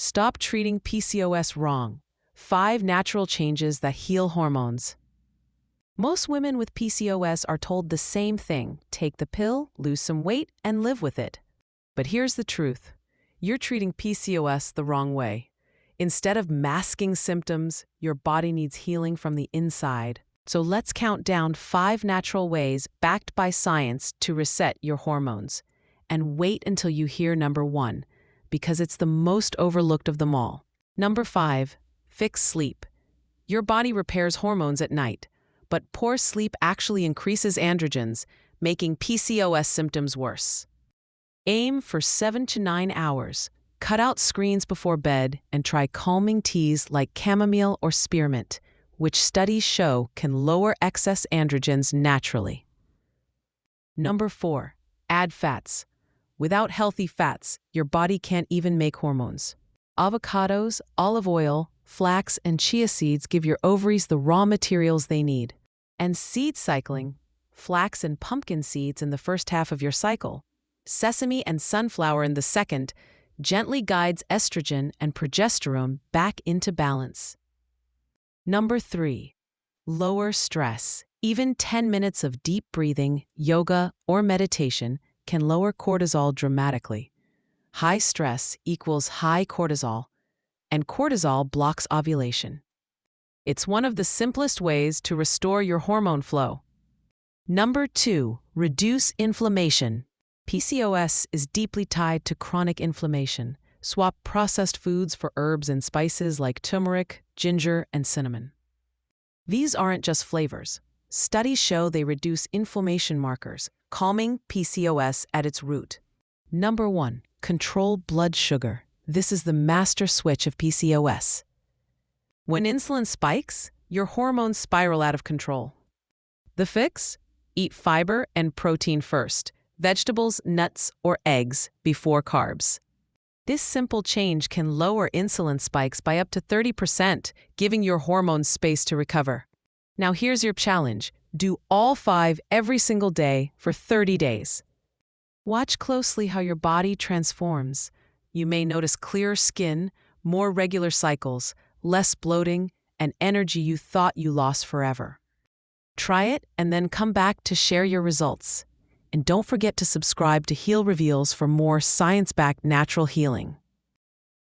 Stop treating PCOS wrong. 5 natural changes that heal hormones. Most women with PCOS are told the same thing: take the pill, lose some weight, and live with it. But here's the truth. You're treating PCOS the wrong way. Instead of masking symptoms, your body needs healing from the inside. So let's count down 5 natural ways backed by science to reset your hormones. And wait until you hear number 1, because it's the most overlooked of them all. Number 5, fix sleep. Your body repairs hormones at night, but poor sleep actually increases androgens, making PCOS symptoms worse. Aim for 7 to 9 hours. Cut out screens before bed and try calming teas like chamomile or spearmint, which studies show can lower excess androgens naturally. Number 4, add fats. Without healthy fats, your body can't even make hormones. Avocados, olive oil, flax, and chia seeds give your ovaries the raw materials they need. And seed cycling, flax and pumpkin seeds in the first half of your cycle, sesame and sunflower in the second, gently guides estrogen and progesterone back into balance. Number 3, lower stress. Even 10 minutes of deep breathing, yoga, or meditation can lower cortisol dramatically. High stress equals high cortisol, and cortisol blocks ovulation. It's one of the simplest ways to restore your hormone flow. Number 2, reduce inflammation. PCOS is deeply tied to chronic inflammation. Swap processed foods for herbs and spices like turmeric, ginger, and cinnamon. These aren't just flavors. Studies show they reduce inflammation markers, calming PCOS at its root. Number 1, control blood sugar. This is the master switch of PCOS. When insulin spikes, your hormones spiral out of control. The fix? Eat fiber and protein first. Vegetables, nuts, or eggs before carbs. This simple change can lower insulin spikes by up to 30%, giving your hormones space to recover. Now here's your challenge. Do all 5 every single day for 30 days. Watch closely how your body transforms. You may notice clearer skin, more regular cycles, less bloating, and energy you thought you lost forever. Try it and then come back to share your results. And don't forget to subscribe to Heal Reveals for more science-backed natural healing.